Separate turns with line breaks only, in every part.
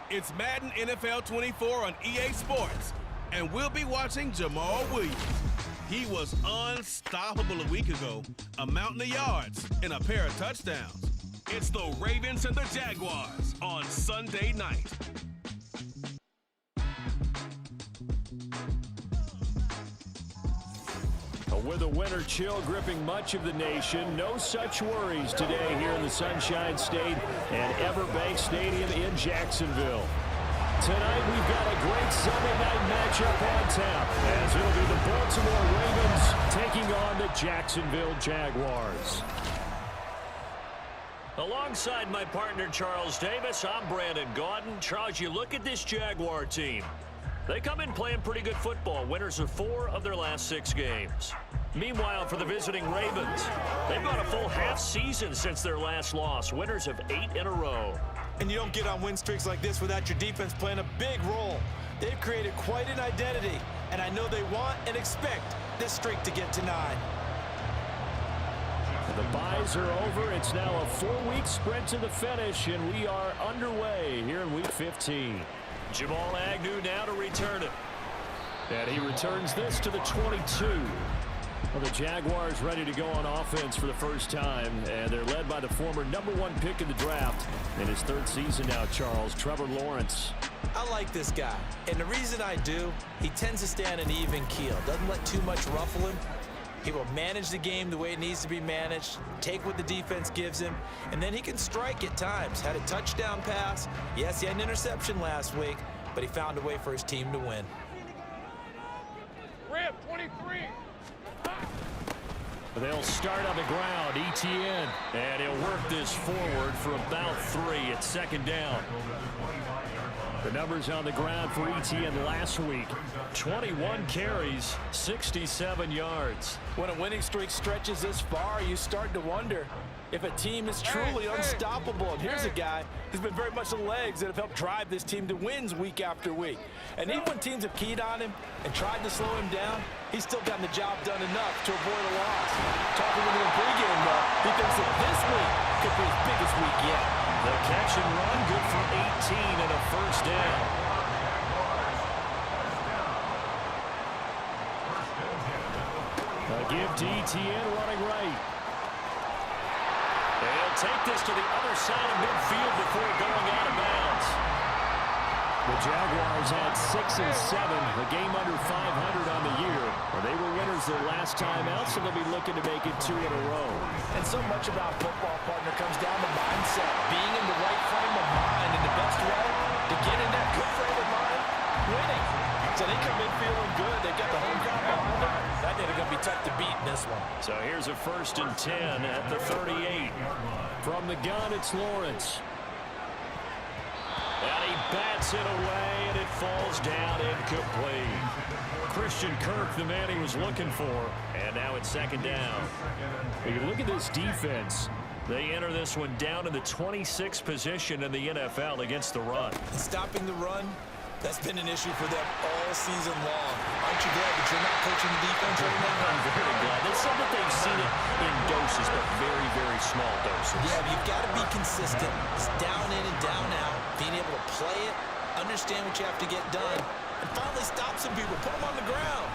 It's Madden NFL 24 on EA Sports, and we'll be watching Jamal Williams. He was unstoppable a week ago, a mountain of yards and a pair of touchdowns. It's the Ravens and the Jaguars on Sunday night.
With a winter chill gripping much of the nation, no such worries today here in the Sunshine State and Everbank Stadium in Jacksonville. Tonight we've got a great Sunday night matchup on tap, as it'll be the Baltimore Ravens taking on the Jacksonville Jaguars.
Alongside my partner Charles Davis, I'm Brandon Gaudin. Charles, you look at this Jaguar team. They come in playing pretty good football, winners of 4 of their last 6 games. Meanwhile, for the visiting Ravens, they've got a full half season since their last loss, winners of 8 in a row.
And you don't get on win streaks like this without your defense playing a big role. They've created quite an identity, and I know they want and expect this streak to get to 9.
The byes are over. It's now a 4-week sprint to the finish, and we are underway here in Week 15.
Jamal Agnew now to return it.
And he returns this to the 22. Well, the Jaguars ready to go on offense for the first time, and they're led by the former #1 pick in the draft in his 3rd season now, Charles, Trevor Lawrence.
I like this guy, and the reason I do, he tends to stay on an even keel, doesn't let too much ruffle him. He will manage the game the way it needs to be managed, take what the defense gives him, and then he can strike at times. Had a touchdown pass. Yes, he had an interception last week, but he found a way for his team to win.
Rip, 23.
They'll start on the ground, ETN, and he'll work this forward for about 3 at 2nd down. The numbers on the ground for ETN last week: 21 carries, 67 yards.
When a winning streak stretches this far, you start to wonder if a team is truly unstoppable. And here's a guy who's been very much the legs that have helped drive this team to wins week after week. And even when teams have keyed on him and tried to slow him down, he's still gotten the job done enough to avoid a loss. Talking with him pregame, he thinks that this week could be his biggest week yet.
The catch and run, good for 18 and a 1st down.
A give to ETN running right.
They'll take this to the other side of midfield before going out of bounds.
The Jaguars had 6 and 7, a game under 500 on the year. Well, they were winners their last time out, so they'll be looking to make it 2 in a row.
And so much about football, partner, comes down to mindset, being in the right frame of mind, and the best way to get in that good frame of mind, winning. So they come in feeling good. They got the home crowd behind them. That they're going to be tough to beat in this one.
So here's a 1st and 10 at the 38.
From the gun, it's Lawrence.
And he bats it away, and it falls down incomplete.
Christian Kirk, the man he was looking for.
And now it's 2nd down.
You look at this defense.
They enter this one down in the 26th position in the NFL against the run.
Stopping the run, that's been an issue for them all season long. Aren't you glad that you're not coaching the defense right now?
I'm very glad. They said that they've seen it in doses, but very, very small doses.
Yeah, you've got to be consistent. It's down in and down out. Being able to play it, understand what you have to get done, and finally stop some people, put them on the ground.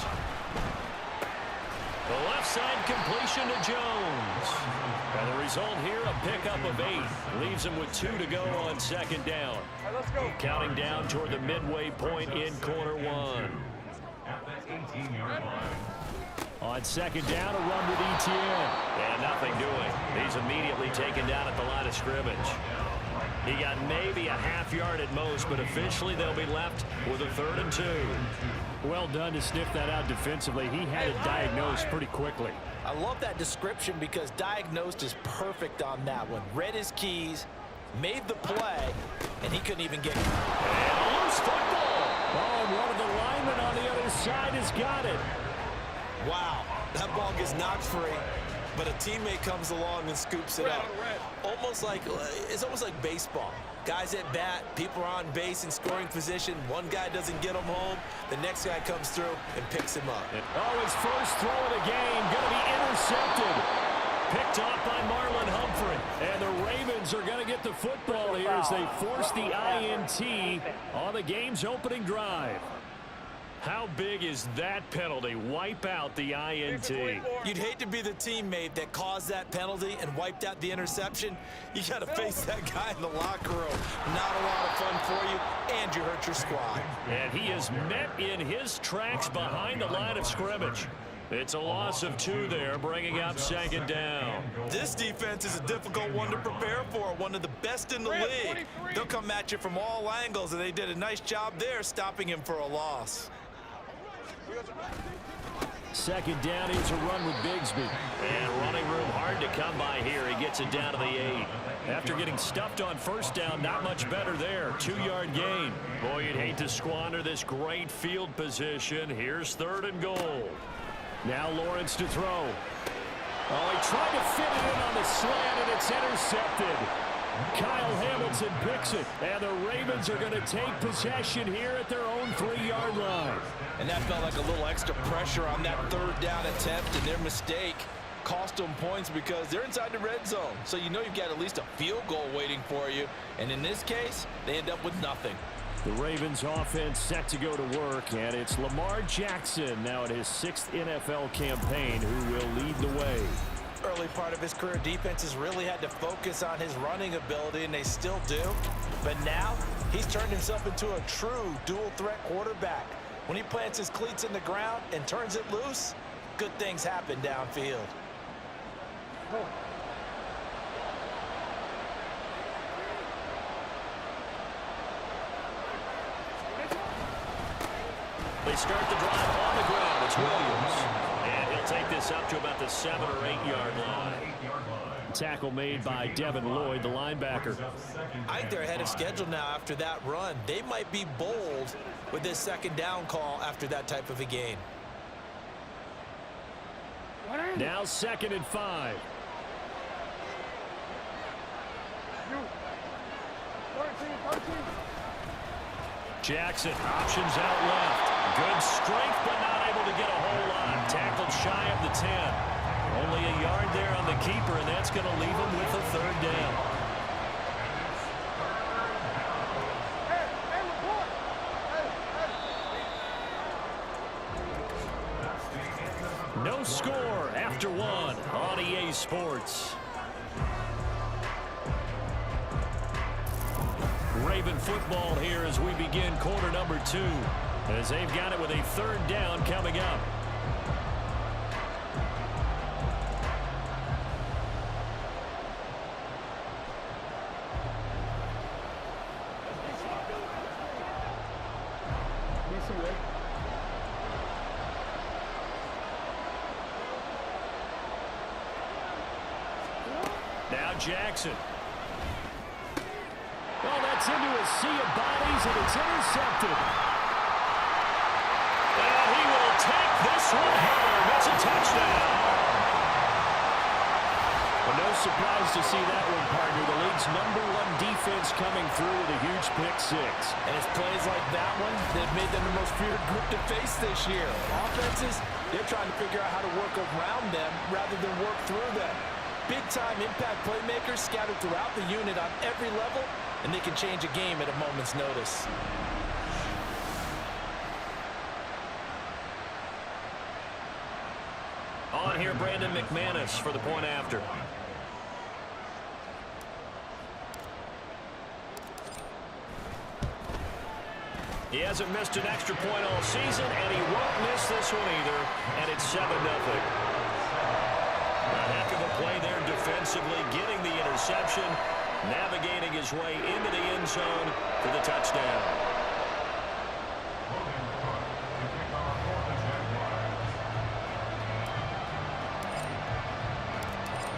The left side completion to Jones. And the result here, a pickup of 8. Leaves him with 2 to go on 2nd down.
All right, let's go.
Counting down toward the midway point in quarter 1.
On 2nd down, a run with ETN.
And nothing doing. He's immediately taken down at the line of scrimmage. He got maybe a half yard at most, but officially they'll be left with a 3rd and 2.
Well done to sniff that out defensively. He had it diagnosed pretty quickly.
I love that description because diagnosed is perfect on that one. Read his keys, made the play, and he couldn't even get it.
And a loose football.
Oh, and one of the linemen on the other side has got it.
Wow, that ball gets knocked free, but a teammate comes along and scoops it up. It's almost like baseball. Guys at bat, people are on base in scoring position. One guy doesn't get him home. The next guy comes through and picks him up.
Oh, his first throw of the game going to be intercepted.
picked off by Marlon Humphrey.
And the Ravens are going to get the football here as they force the INT on the game's opening drive.
How big is that penalty? Wipe out the INT.
You'd hate to be the teammate that caused that penalty and wiped out the interception. You got to face that guy in the locker room. Not a lot of fun for you, and you hurt your squad.
And he is met in his tracks behind the line of scrimmage. It's a loss of 2 there, bringing up second down.
This defense is a difficult one to prepare for, one of the best in the league. They'll come at you from all angles, and they did a nice job there stopping him for a loss.
Second down, here's a run with Bigsby.
And running room hard to come by here. He gets it down to the 8. After getting stuffed on first down, not much better there. 2-yard gain. Boy, you'd hate to squander this great field position. Here's 3rd and goal.
Now Lawrence to throw. Oh, he tried to fit it in on the slant, and it's intercepted. Kyle Hamilton picks it, and the Ravens are going to take possession here at their own 3-yard line.
And that felt like a little extra pressure on that 3rd down attempt, and their mistake cost them points because they're inside the red zone. So you know you've got at least a field goal waiting for you. And in this case, they end up with nothing.
The Ravens offense set to go to work, and it's Lamar Jackson now in his 6th NFL campaign who will lead the way.
Early part of his career, defenses really had to focus on his running ability, and they still do. But now, he's turned himself into a true dual-threat quarterback. When he plants his cleats in the ground and turns it loose, good things happen downfield.
They start the drive on the ground. It's Williams. And he'll take this up to about the 7- or 8-yard line.
Tackle made by Devin Lloyd, the linebacker.
I think they're ahead of schedule now after that run. They might be bold with this 2nd down call after that type of a gain.
Now 2nd and 5.
Jackson options out left. Good strength, but not able to get a whole lot. Tackled shy of the 10. Only a yard there on the keeper, and that's going to leave him with a 3rd down. No score after 1 on EA Sports. Raven football here as we begin quarter number 2, as they've got it with a 3rd down coming up. Now Jackson.
Well, that's into a sea of bodies, and it's intercepted.
And he will take this one home. It's a touchdown.
Well, no surprise to see that one, partner. The league's #1 defense coming through with a huge pick 6.
And it's plays like that one that made them the most feared group to face this year. Offenses, they're trying to figure out how to work around them rather than work through them. Big-time impact playmakers scattered throughout the unit on every level, and they can change a game at a moment's notice.
On here, Brandon McManus for the point after. He hasn't missed an extra point all season, and he won't miss this one either, and it's 7-0. A heck of a play there defensively, getting the interception, navigating his way into the end zone for the touchdown.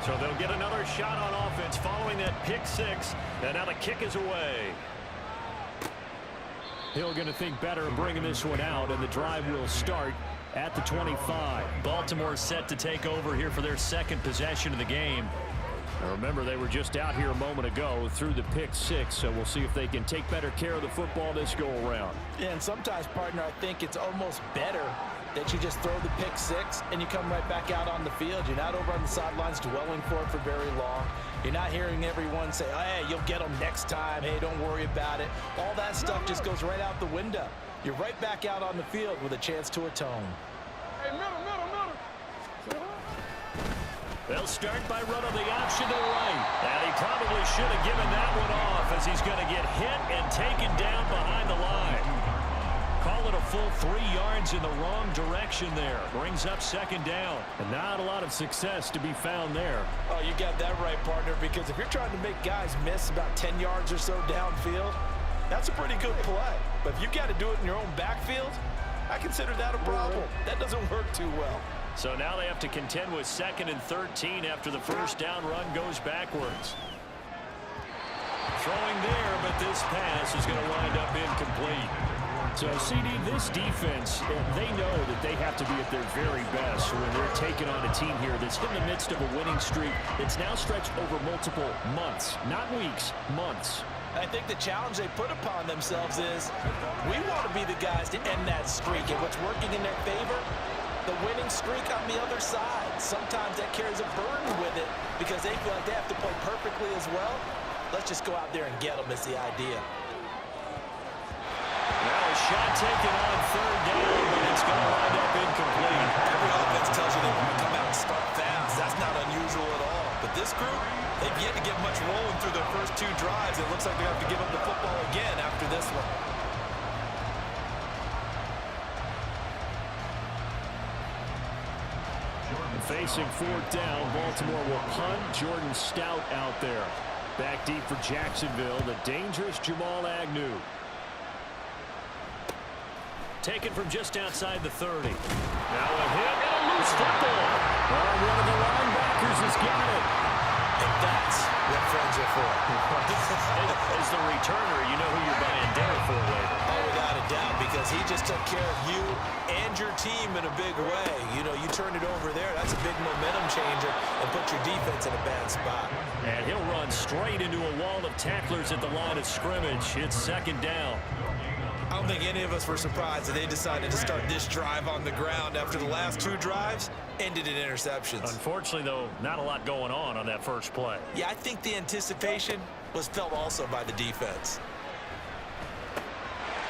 So they'll get another shot on offense following that pick 6, and now the kick is away.
Hill going to think better of bringing this one out, and the drive will start at the 25.
Baltimore set to take over here for their 2nd possession of the game.
Now remember, they were just out here a moment ago through the pick 6, so we'll see if they can take better care of the football this go-around.
Yeah, and sometimes, partner, I think it's almost better that you just throw the pick six and you come right back out on the field. You're not over on the sidelines dwelling for it for very long. You're not hearing everyone say, oh, hey, you'll get them next time. Hey, don't worry about it. All that stuff just goes right out the window. You're right back out on the field with a chance to atone.
Hey, middle.
They'll start by running the option to the right. And he probably should have given that one off as he's going to get hit and taken down behind the line. Call it a full 3 yards in the wrong direction there. Brings up second down.
And not a lot of success to be found there.
Oh, you got that right, partner, because if you're trying to make guys miss about 10 yards or so downfield, that's a pretty good play. But if you got to do it in your own backfield, I consider that a problem. That doesn't work too well.
So now they have to contend with 2nd and 13 after the first down run goes backwards. Throwing there, but this pass is going to wind up incomplete.
So, CD, this defense, they know that they have to be at their very best when they're taking on a team here that's in the midst of a winning streak that's now stretched over multiple months, not weeks, months.
I think the challenge they put upon themselves is we want to be the guys to end that streak, and what's working in their favor, the winning streak on the other side. Sometimes that carries a burden with it because they feel like they have to play perfectly as well. Let's just go out there and get them is the idea.
Now a shot taken on 3rd down, but it's going to wind up incomplete.
Every offense tells you they want to come out and start fast. That's not unusual at all. But this group, they've yet to get much rolling through their first 2 drives. It looks like they have to give up the football again after this one.
Facing 4th down, Baltimore will punt. Jordan Stout out there. Back deep for Jacksonville, the dangerous Jamal Agnew.
Taken from just outside the 30. Now a hit and a loose football.
One of the linebackers has got it.
And that's what friends are for.
As the returner, you know who you're buying dinner for later.
Oh, without a doubt, because he just took care of you and your team in a big way. You know, you turned it over there. That's a big momentum changer and put your defense in a bad spot.
And he'll run straight into a wall of tacklers at the line of scrimmage. It's 2nd down.
I don't think any of us were surprised that they decided to start this drive on the ground after the last 2 drives ended in interceptions.
Unfortunately, though, not a lot going on that first play.
Yeah, I think the anticipation was felt also by the defense.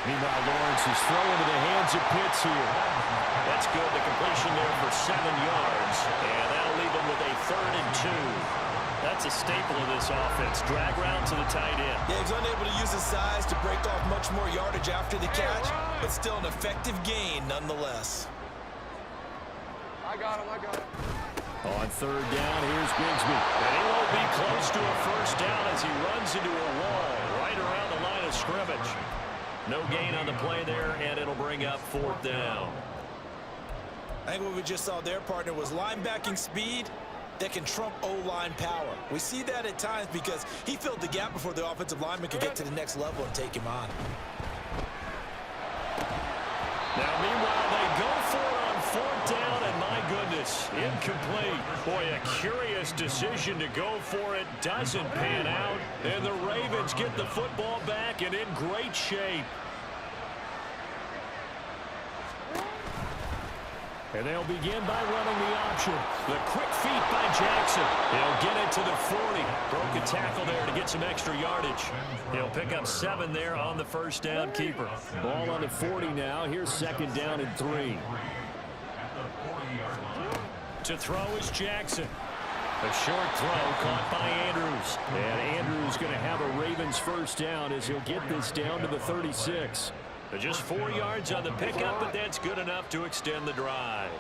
Meanwhile, Lawrence is throwing to the hands of Pitts here.
That's good. The completion there for 7 yards. And that'll leave them with a 3rd and 2. That's a staple of this offense. Drag route to the tight end.
Yeah, he's unable to use his size to break off much more yardage after the catch, but still an effective gain nonetheless.
I got him.
On 3rd down, here's Bigsby.
And he won't be close to a first down as he runs into a wall right around the line of scrimmage. No gain on the play there, and it'll bring up 4th down.
I think what we just saw there, partner, was linebacking speed that can trump O-line power. We see that at times because he filled the gap before the offensive lineman could get to the next level and take him on.
Now, meanwhile, they go for it on 4th down, and my goodness, incomplete. Boy, a curious decision to go for it. Doesn't pan out, and the Ravens get the football back and in great shape.
And they'll begin by running the option.
The quick feet by Jackson. He'll get it to the 40. Broke a tackle there to get some extra yardage. He'll pick up 7 there on the first down keeper.
Ball on the 40 now. Here's 2nd down and 3.
To throw is Jackson. A short throw caught by Andrews.
And Andrews going to have a Ravens first down as he'll get this down to the 36.
Just 4 yards on the pickup, but that's good enough to extend the drive.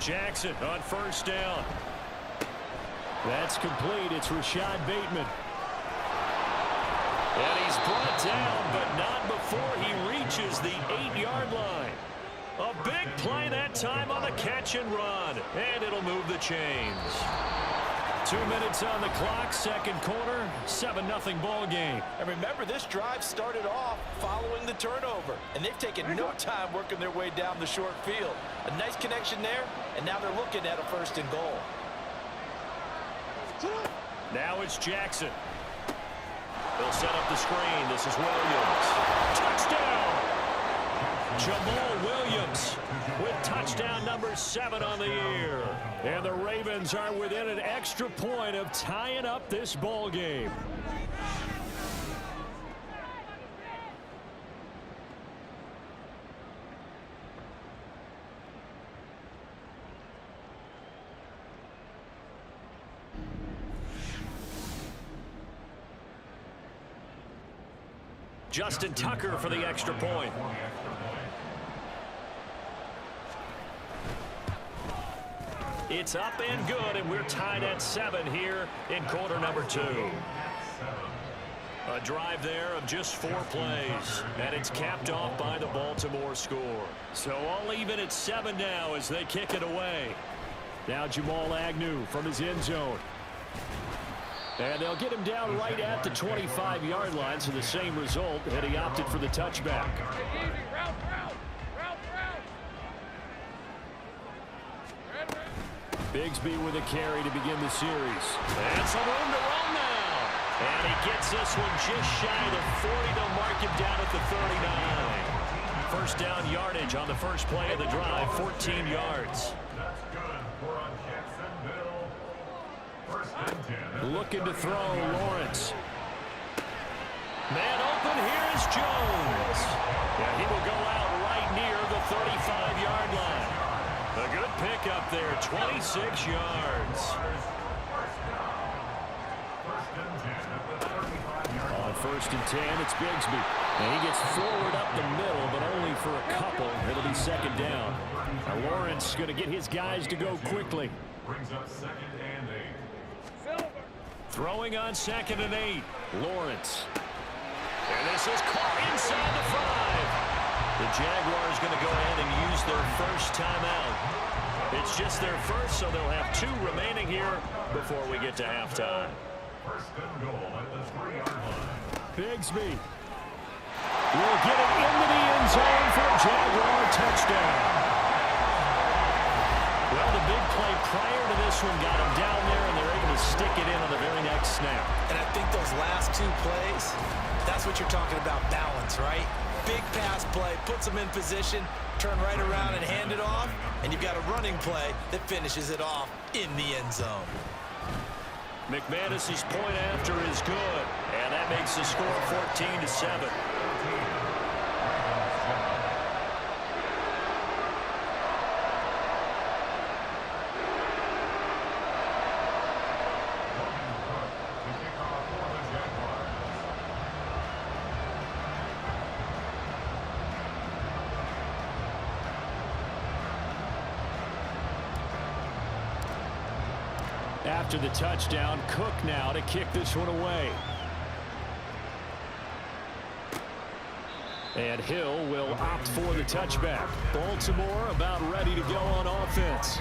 Jackson on first down.
That's complete. It's Rashad Bateman.
And he's brought down, but not before he reaches the 8-yard line. A big play that time on the catch and run, and it'll move the chains. 2 minutes on the clock, 2nd quarter, 7-0 ball game.
And remember, this drive started off following the turnover, and they've taken no time working their way down the short field. A nice connection there, and now they're looking at a 1st and goal.
Now it's Jackson. They'll set up the screen. This is Williams. Touchdown! Jamal Williams with touchdown number 7 on the year. And the Ravens are within an extra point of tying up this ball game. Justin Tucker for the extra point. It's up and good, and we're tied at 7 here in quarter number 2. A drive there of just 4 plays, and it's capped off by the Baltimore score. So all even at 7 now as they kick it away. Now Jamal Agnew from his end zone. And they'll get him down right at the 25-yard line, so the same result, and he opted for the touchback. Bigsby with a carry to begin the series. And some room to run now. And he gets this one just shy of the 40. They'll mark him down at the 39. First down yardage on the first play of the drive, 14 yards. Looking to throw, Lawrence. Man open, here's Jones. Yeah, he will go out right near the 35-yard line. A good pickup there, 26 yards. On 1st and 10, it's Bigsby. And he gets forward up the middle, but only for a couple. It'll be 2nd down. Now Lawrence going to get his guys to go quickly.
Brings up 2nd and 8.
Throwing on 2nd and 8. Lawrence. And this is caught inside the 5. The Jaguars going to go ahead and use their first timeout. It's just their first, so they'll have 2 remaining here before we get to halftime.
1st and goal at the 3-yard line.
Bigsby will get it into the end zone for a Jaguar touchdown. Well, the big play prior to this one got him down there, and they're able to stick it in on the very next snap.
And I think those last 2 plays, that's what you're talking about, balance, right? Big pass play, puts them in position, turn right around and hand it off, and you've got a running play that finishes it off in the end zone.
McManus's point after is good, and that makes the score 14-7. After the touchdown, Cook now to kick this one away. And Hill will opt for the touchback. Baltimore about ready to go on offense.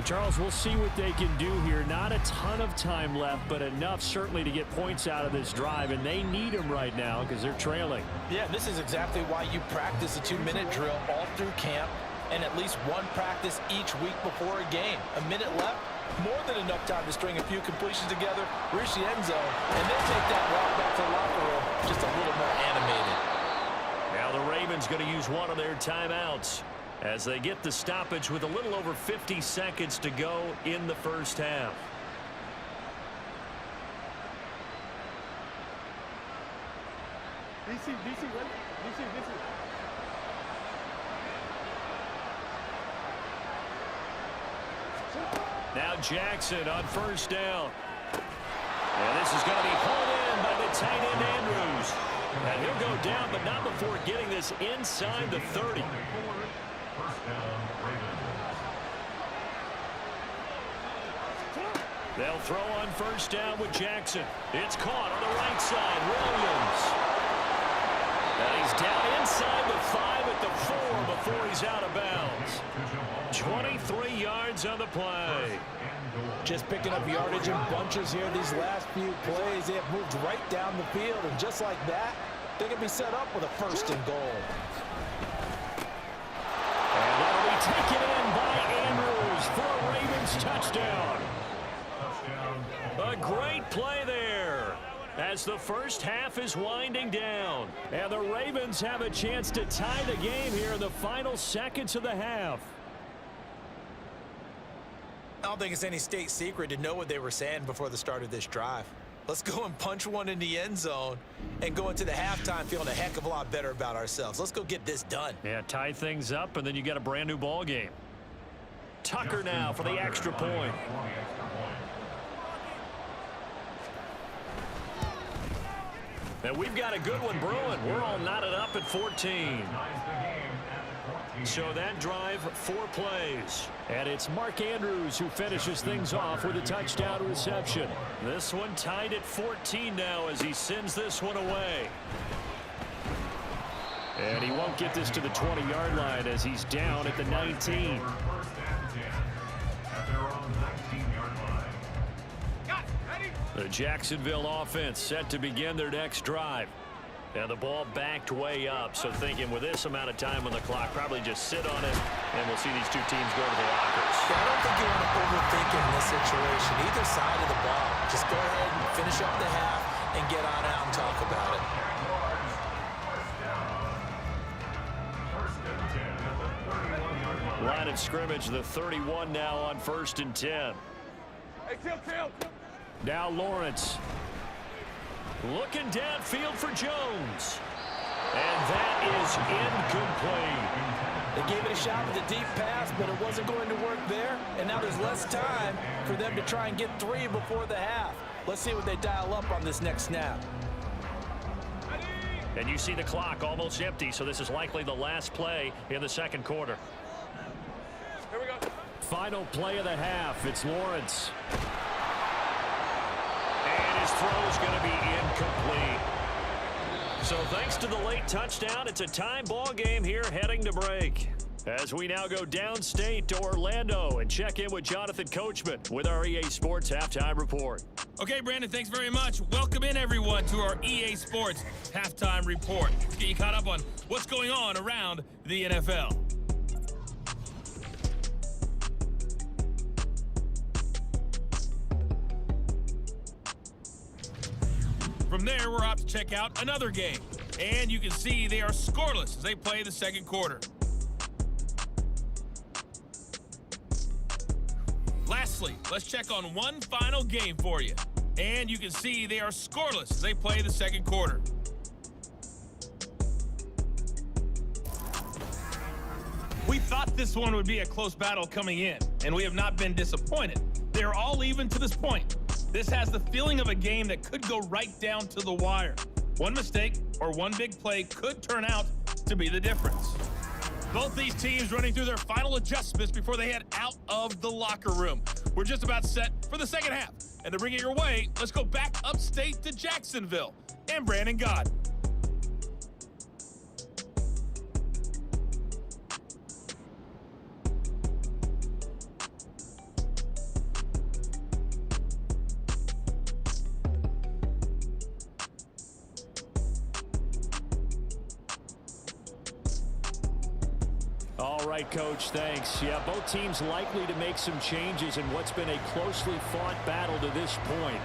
Charles, we'll see what they can do here. Not a ton of time left, but enough certainly to get points out of this drive, and they need them right now because they're trailing.
Yeah, this is exactly why you practice a 2-minute drill all through camp and at least 1 practice each week before a game. A minute left, more than enough time to string a few completions together, reach the end zone, and then take that walk back to the locker room just a little more animated.
Now the Ravens going to use one of their timeouts as they get the stoppage with a little over 50 seconds to go in the first half.
DC, ready? DC.
Now Jackson on 1st down. And this is going to be hauled in by the tight end Andrews. And he'll go down, but not before getting this inside the 30.
1st down, Ravens.
They'll throw on 1st down with Jackson. It's caught on the right side. Williams. And he's down inside the 5 at the 4 before he's out of bounds. 23 yards on the play.
Just picking up yardage in bunches here these last few plays. They have moved right down the field, and just like that, they can be set up with a 1st and goal.
And that'll be taken in by Andrews for a Ravens touchdown. A great play there. as the first half is winding down.
And the Ravens have a chance to tie the game here in the final seconds of the half.
I don't think it's any state secret to know what they were saying before the start of this drive. Let's go and punch one in the end zone and go into the halftime feeling a heck of a lot better about ourselves. Let's go get this done.
Yeah, tie things up, and then you get a brand new ball game. Tucker now for the extra point. And we've got a good one brewing. We're all knotted up at 14. So that drive, 4 plays.
And it's Mark Andrews who finishes things off with a touchdown reception.
This one tied at 14 now as he sends this one away.
And he won't get this to the 20-yard line as he's down at the 19.
The Jacksonville offense set to begin their next drive. And the ball backed way up, so thinking with this amount of time on the clock, probably just sit on it, and we'll see these two teams go to the lockers.
Yeah, I don't think you want to overthink it in this situation. Either side of the ball. Just go ahead and finish up the half and get on out and talk about it.
Line of scrimmage, the 31 now on 1st and 10.
Hey, Kill.
Now Lawrence.
Looking downfield for Jones. And that is incomplete.
They gave it a shot with a deep pass, but it wasn't going to work there. And now there's less time for them to try and get 3 before the half. Let's see what they dial up on this next snap.
And you see the clock almost empty, so this is likely the last play in the second quarter.
Here we go.
Final play of the half. It's Lawrence.
And his throw is going to be incomplete. So thanks to the late touchdown, it's a tie ball game here heading to break. As we now go downstate to Orlando and check in with Jonathan Coachman with our EA Sports Halftime Report.
Okay, Brandon, thanks very much. Welcome in, everyone, to our EA Sports Halftime Report. Let's get you caught up on what's going on around the NFL. From there, we're off to check out another game. And you can see they are scoreless as they play the second quarter. Lastly, let's check on one final game for you. And you can see they are scoreless as they play the second quarter. We thought this one would be a close battle coming in, and we have not been disappointed. They're all even to this point. This has the feeling of a game that could go right down to the wire. One mistake or one big play could turn out to be the difference. Both these teams running through their final adjustments before they head out of the locker room. We're just about set for the second half. And to bring it your way, let's go back upstate to Jacksonville and Brandon God.
All right, Coach, thanks. Yeah, both teams likely to make some changes in what's been a closely fought battle to this point.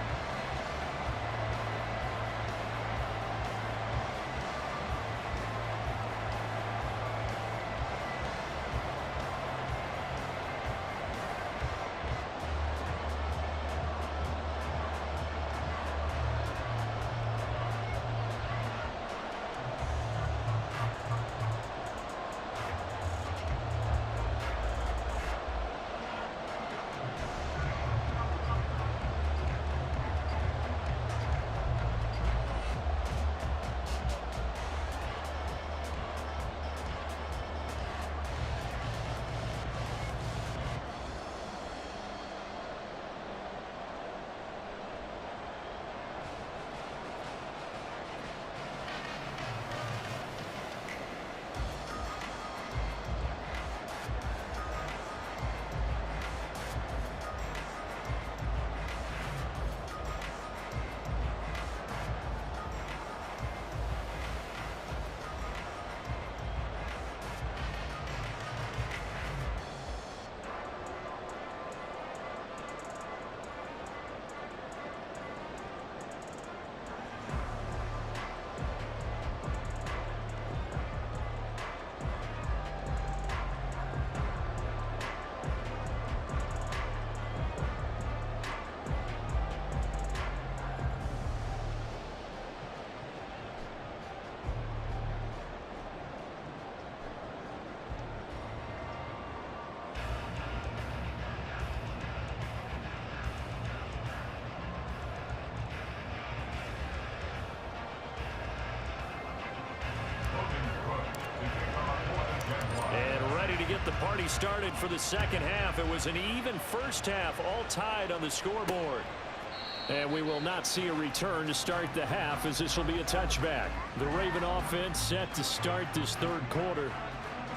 already started for the second half. It was an even first half, all tied on the scoreboard. And we will not see a return to start the half, as this will be a touchback. The Raven offense set to start this third quarter.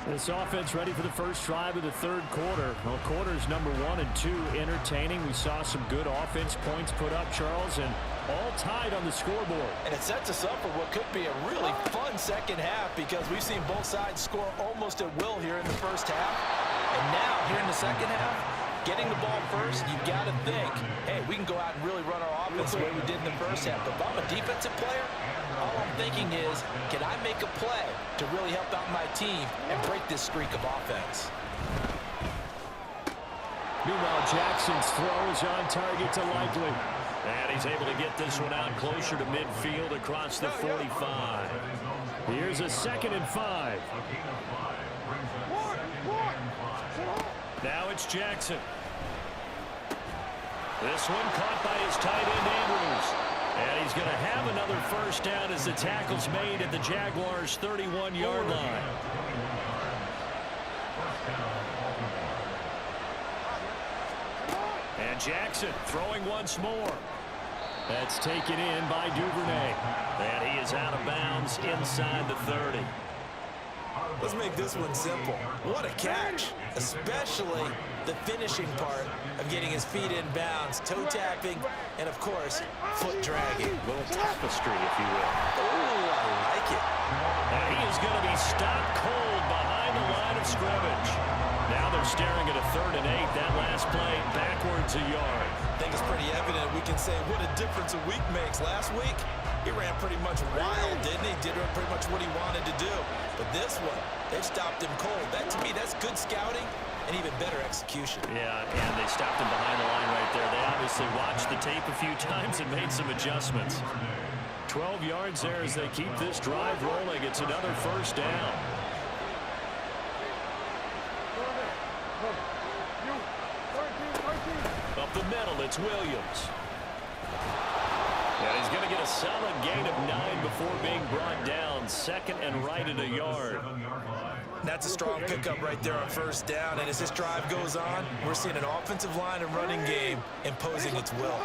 This offense ready for the first drive of the third quarter. Well, quarters number 1 and 2 entertaining. We saw some good offense points put up, Charles, and all tied on the scoreboard.
And it sets us up for what could be a really fun second half, because we've seen both sides score almost at will here in the first half. And now, here in the second half, getting the ball first, you've got to think, hey, we can go out and really run our offense the way we did in the first half. But if I'm a defensive player, all I'm thinking is, can I make a play to really help out my team and break this streak of offense?
Meanwhile, Jackson's throw is on target to Likely.
And he's able to get this one out closer to midfield across the 45.
Here's a 2nd and 5.
Now it's Jackson. This one caught by his tight end, Andrews. And he's going to have another first down as the tackle's made at the Jaguars' 31-yard line. And Jackson throwing once more.
That's taken in by Duvernay.
And he is out of bounds inside the 30.
Let's make this one simple. What a catch, especially the finishing part of getting his feet in bounds, toe tapping, and of course, foot dragging.
A little tapestry, if you will.
Oh, I like it.
And he is going to be stopped cold behind the line of scrimmage. Now they're staring at a 3rd and 8. That last play backwards a yard.
I think it's pretty evident we can say what a difference a week makes. Last week, he ran pretty much wild, didn't he? Did pretty much what he wanted to do. But this one, they've stopped him cold. That, to me, that's good scouting and even better execution.
Yeah, and they stopped him behind the line right there. They obviously watched the tape a few times and made some adjustments.
12 yards there as they keep this drive rolling. It's another first down.
Up the middle, it's Williams. And he's going to get a solid gain of 9 before being brought down. 2nd and right at a yard.
That's a strong pickup right there on first down. And as this drive goes on, we're seeing an offensive line and running game imposing its will.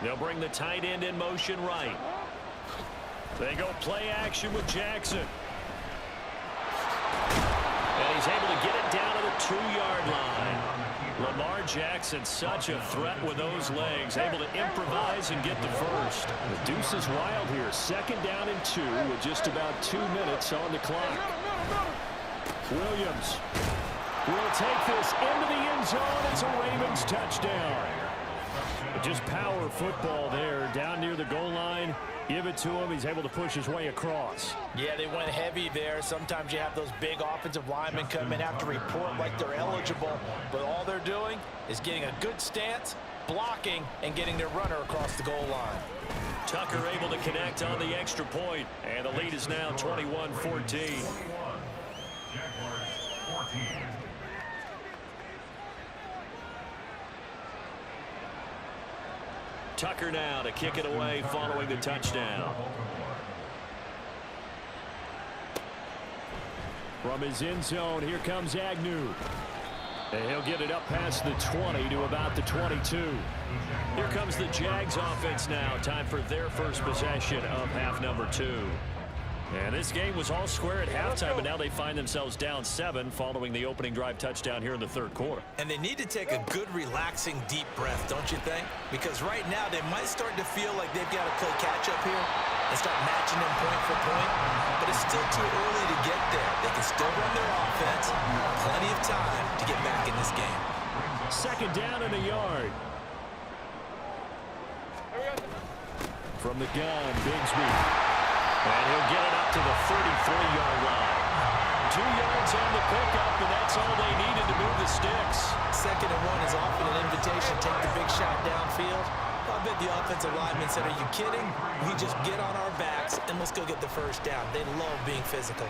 They'll bring the tight end in motion right. They go play action with Jackson. And he's able to get it down to the 2-yard line. Lamar Jackson, such a threat with those legs, able to improvise and get the first.
The deuce is wild here. 2nd down and 2 with just about 2 minutes on the clock. Williams will take this into the end zone. It's a Ravens touchdown. Just power football there down near the goal line. Give it to him. He's able to push his way across.
Yeah, they went heavy there. Sometimes you have those big offensive linemen come in, have to report like they're eligible, but all they're doing is getting a good stance, blocking, and getting their runner across the goal line.
Tucker able to connect on the extra point, and the lead is now 21-14.
Jaguars 14.
Tucker now to kick it away following the touchdown.
From his end zone, here comes Agnew. And he'll get it up past the 20 to about the 22.
Here comes the Jags offense now. Time for their first possession of half number 2. And this game was all square at halftime, but now they find themselves down 7 following the opening drive touchdown here in the third quarter.
And they need to take a good, relaxing, deep breath, don't you think? Because right now they might start to feel like they've got to play catch-up here and start matching them point for point. But it's still too early to get there. They can still run their offense. Plenty of time to get back in this game.
2nd down and a yard. From the gun, Bigsby.
And he'll get it up to the 33-yard line. 2 yards on the pickup, and that's all they needed to move the sticks.
2nd and 1 is often an invitation. Take the big shot downfield. I bet the offensive lineman said, are you kidding? We just get on our backs, and let's go get the first down. They love being physical.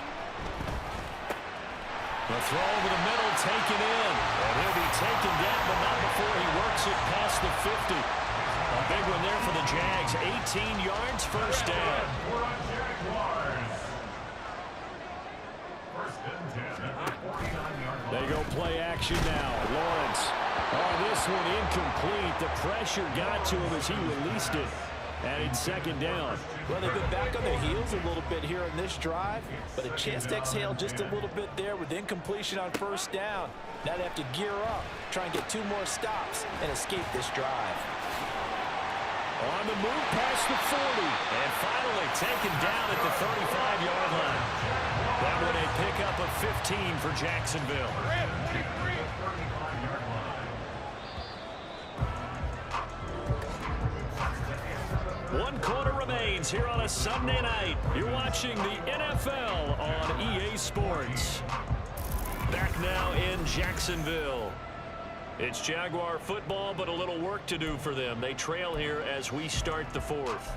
The throw over the middle taken in. And he'll be taken down, but not before he works it past the 50. A big one there for the Jags. 18 yards, first down.
We're on Jaguars. 1st and 10 at the 49.
They go play action now. Lawrence. Oh, this one incomplete. The pressure got to him as he released it. And it's second down.
Well, they've been back on their heels a little bit here in this drive, but a chance to exhale just a little bit there with incompletion on first down. Now they have to gear up, try and get 2 more stops, and escape this drive.
On the move past the 40.
And finally taken down at the 35-yard line. That one a pickup of 15 for Jacksonville. One quarter remains here on a Sunday night. You're watching the NFL on EA Sports. Back now in Jacksonville. It's Jaguar football, but a little work to do for them. They trail here as we start the 4th.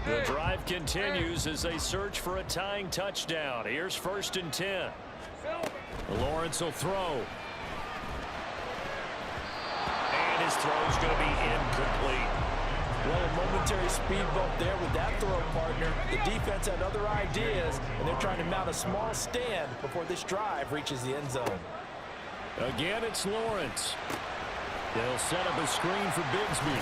The drive continues as they search for a tying touchdown. Here's 1st and 10.
Lawrence will throw.
And his throw's going to be incomplete.
Well, a momentary speed bump there with that throw, partner. The defense had other ideas, and they're trying to mount a small stand before this drive reaches the end zone.
Again, it's Lawrence. They'll set up a screen for Bigsby.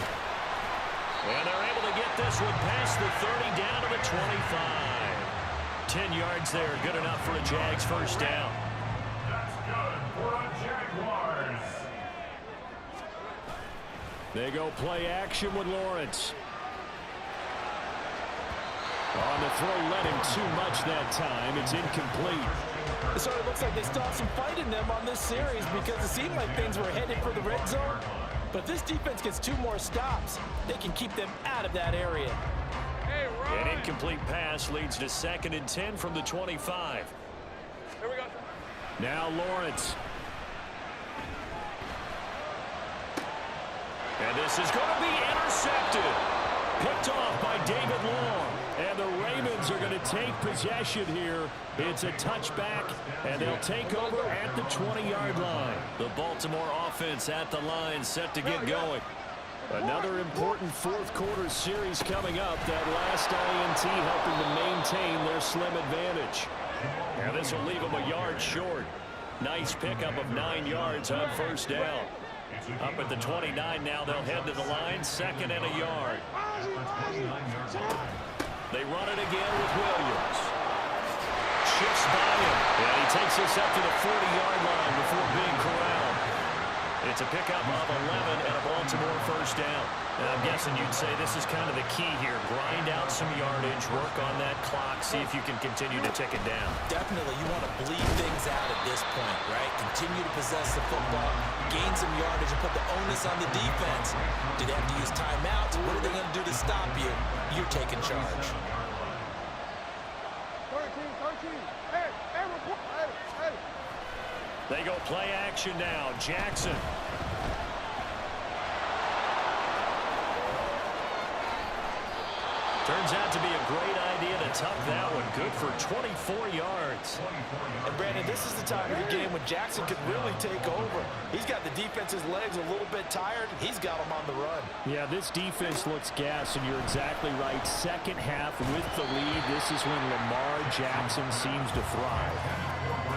And they're able to get this one past the 30 down to the 25. 10 yards there, good enough for a Jags first down.
That's good for the Jaguars.
They go play action with Lawrence. On the throw, let him too much that time. It's incomplete.
It sort of looks like they still have some fight in them on this series because it seemed like things were headed for the red zone. But if this defense gets 2 more stops, they can keep them out of that area.
An incomplete pass leads to 2nd and 10 from the 25.
Here we go.
Now Lawrence.
And this is going to be intercepted. Picked off by David Long.
And the Ravens are going to take possession here. It's a touchback, and they'll take over at the 20-yard line.
The Baltimore offense at the line, set to get going.
Another important 4th quarter series coming up. That last INT helping to maintain their slim advantage.
And this will leave them a yard short. Nice pickup of 9 yards on first down. Up at the 29 now, they'll head to the line, 2nd and a yard. They run it again with Williams. Shifts by him. And he takes us up to the 40-yard line before being corralled. It's a pickup of 11 and a Baltimore first down. And I'm guessing you'd say this is kind of the key here. Grind out some yardage, work on that clock, see if you can continue to tick it down.
Definitely, you want to bleed things out at this point, right? Continue to possess the football, gain some yardage, and put the onus on the defense. Do they have to use timeouts? What are they going to do to stop you? You're taking charge.
13. Hey, hey.
They go play action now. Jackson. Turns out to be a great idea to tuck that one. Good for 24 yards.
And Brandon, this is the time of the game when Jackson could really take over. He's got the defense's legs a little bit tired. He's got them on the run.
Yeah, this defense looks gassed, and you're exactly right. Second half with the lead. This is when Lamar Jackson seems to thrive.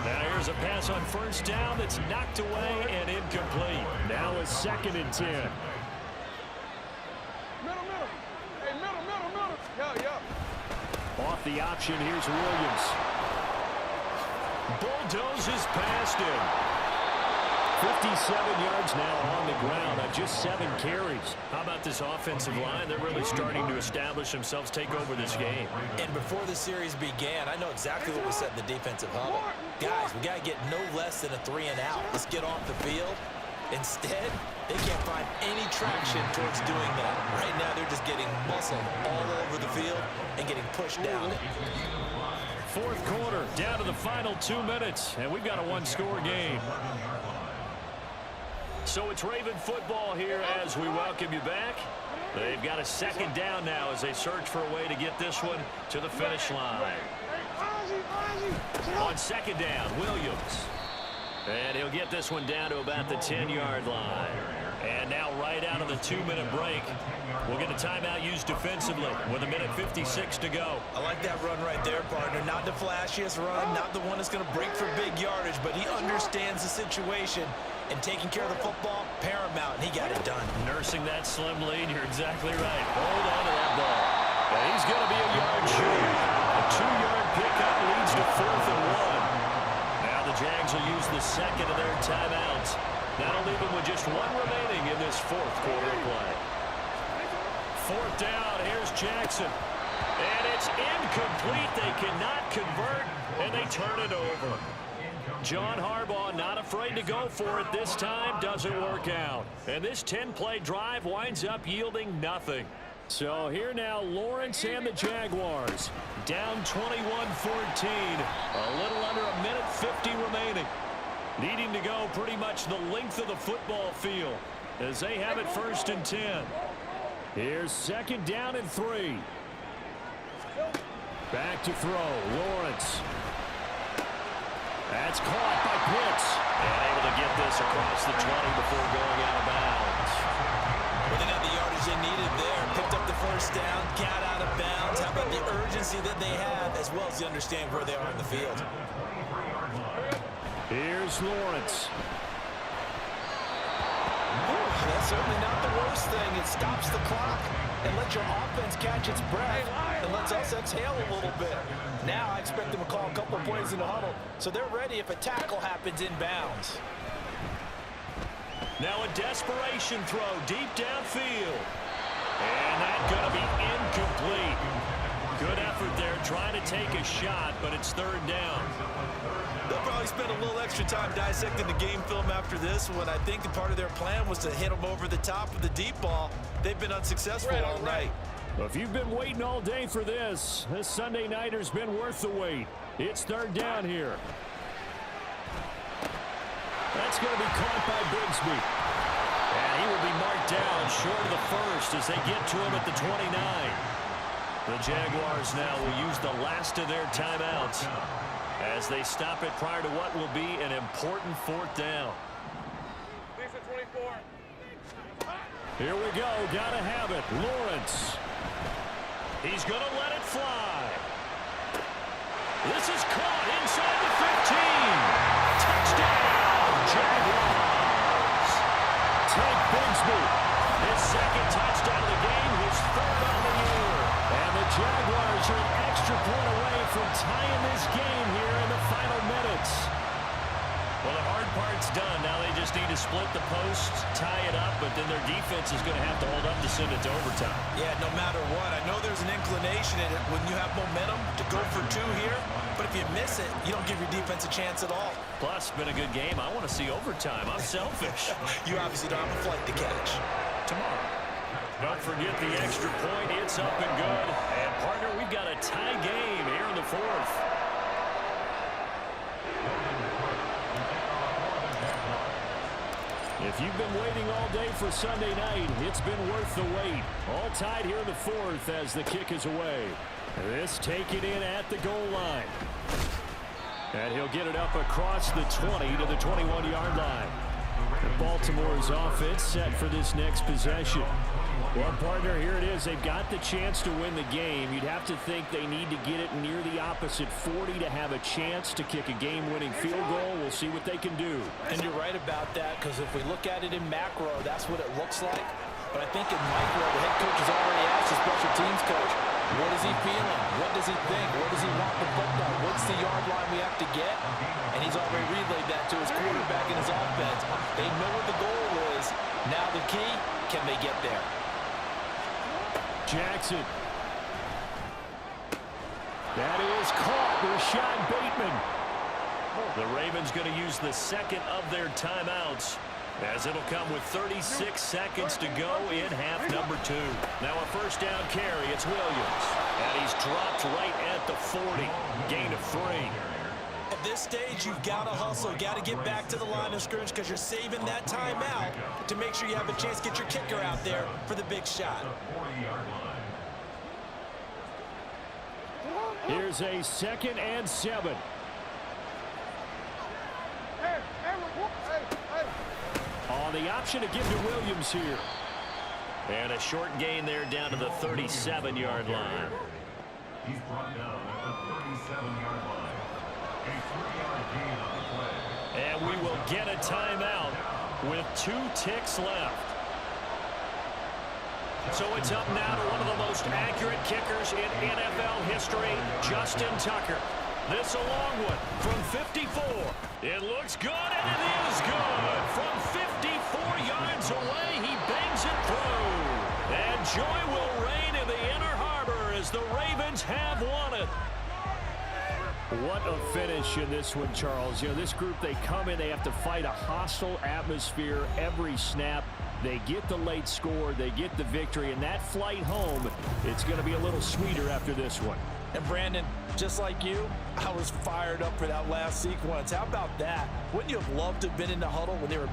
Now here's a pass on first down that's knocked away and incomplete.
Now a 2nd and 10.
Middle. Hey, middle. Yeah.
Off the option, here's Williams.
Bulldozes past him.
57 yards now on the ground on just 7 carries.
How about this offensive line? They're really starting to establish themselves, take over this game.
And before the series began, I know exactly what we said in the defensive huddle. Guys, we got to get no less than a 3 and out. Let's get off the field. Instead, they can't find any traction towards doing that. Right now, they're just getting muscled all over the field and getting pushed down.
4th quarter, down to the final 2 minutes, and we've got a 1-score game. So it's Raven football here as we welcome you back. They've got a 2nd down now as they search for a way to get this one to the finish line. On 2nd down, Williams. And he'll get this one down to about the 10-yard line. And now right out of the 2-minute break, we'll get a timeout used defensively with 1:56 to go.
I like that run right there, partner. Not the flashiest run, not the one that's going to break for big yardage, but he understands the situation, and taking care of the football, paramount, and he got it done.
Nursing that slim lead, you're exactly right. Hold on to that ball. And he's going to be a yard short. A 2-yard pickup leads to 4th and 1. Now the Jags will use the second of their timeouts. That'll leave them with just 1 remaining in this 4th quarter play. 4th down, here's Jackson. And it's incomplete. They cannot convert, and they turn it over. John Harbaugh not afraid to go for it this time. Doesn't work out. And this 10-play drive winds up yielding nothing. So here now, Lawrence and the Jaguars. Down 21-14. A little under 1:50 remaining. Needing to go pretty much the length of the football field as they have it 1st and 10. Here's 2nd down and 3. Back to throw. Lawrence. That's caught by Pitts. And able to get this across the 20 before going out of bounds.
Well, they got the yardage they needed there. Picked up the 1st down, got out of bounds. How about the urgency that they have, as well as they understand where they are in the field.
Here's Lawrence.
That's certainly not the worst thing. It stops the clock and lets your offense catch its breath and lets us exhale a little bit. Now I expect them to call a couple plays in the huddle, so they're ready if a tackle happens inbounds.
Now a desperation throw deep downfield. And that's going to be incomplete. Good effort there trying to take a shot, but it's 3rd down.
They'll probably spend a little extra time dissecting the game film after this one. I think part of their plan was to hit them over the top of the deep ball. They've been unsuccessful all night.
Well, if you've been waiting all day for this Sunday nighter's been worth the wait. It's 3rd down here. That's going to be caught by Bigsby. And he will be marked down short of the 1st as they get to him at the 29. The Jaguars now will use the last of their timeouts as they stop it prior to what will be an important 4th down. Here we go. Gotta have it. Lawrence. He's going to let it fly. This is caught inside the 15. Touchdown, Jaguars. Take Bigsby. His 2nd touchdown of the game, his 3rd on the year. And the Jaguars are an extra point away from tying this game here in the final minutes. Well, the hard part's done. Now they just need to split the post, tie it up, but then their defense is going to have to hold up to send it to overtime.
Yeah, no matter what. I know there's an inclination in it when you have momentum to go for 2 here, but if you miss it, you don't give your defense a chance at all.
Plus, been a good game. I want to see overtime. I'm selfish.
You obviously don't have a flight to catch.
Tomorrow. Don't forget the extra point. It's up and good. And, partner, we've got a tie game here in the 4th. If you've been waiting all day for Sunday night, it's been worth the wait. All tied here in the 4th as the kick is away. This taken in at the goal line. And he'll get it up across the 20 to the 21-yard line. Baltimore's offense set for this next possession. Well, partner, here it is. They've got the chance to win the game. You'd have to think they need to get it near the opposite 40 to have a chance to kick a game-winning field goal. We'll see what they can do.
And you're right about that, because if we look at it in macro, that's what it looks like. But I think in micro, the head coach has already asked the special teams coach, what is he feeling? What does he think? Where does he want the football? What's the yard line we have to get? And he's already relayed that to his quarterback and his offense. They know what the goal is. Now the key, can they get there?
Jackson. That is caught. Rashad Bateman.
The Ravens going to use the 2nd of their timeouts, as it'll come with 36 seconds to go in half number 2. Now a 1st down carry. It's Williams. And he's dropped right at the 40. Gain of 3.
At this stage, you've got to hustle. Got to get back to the line of scrimmage because you're saving that timeout to make sure you have a chance to get your kicker out there for the big shot.
Here's a 2nd and 7. On the option to give to Williams here.
And a short gain there down to the 37-yard line.
He's brought down at the 37-yard line. A 3-yard gain on the play.
And we will get a timeout with 2 ticks left. So it's up now to one of the most accurate kickers in NFL history, Justin Tucker. This a long one from 54. It looks good, and it is good. From 54 yards away, he bangs it through. And joy will reign in the Inner Harbor as the Ravens have won it.
What a finish in this one, Charles. You know, this group, they come in, they have to fight a hostile atmosphere every snap. They get the late score, they get the victory, and that flight home, it's going to be a little sweeter after this one.
And Brandon, just like you, I was fired up for that last sequence. How about that? Wouldn't you have loved to have been in the huddle when they were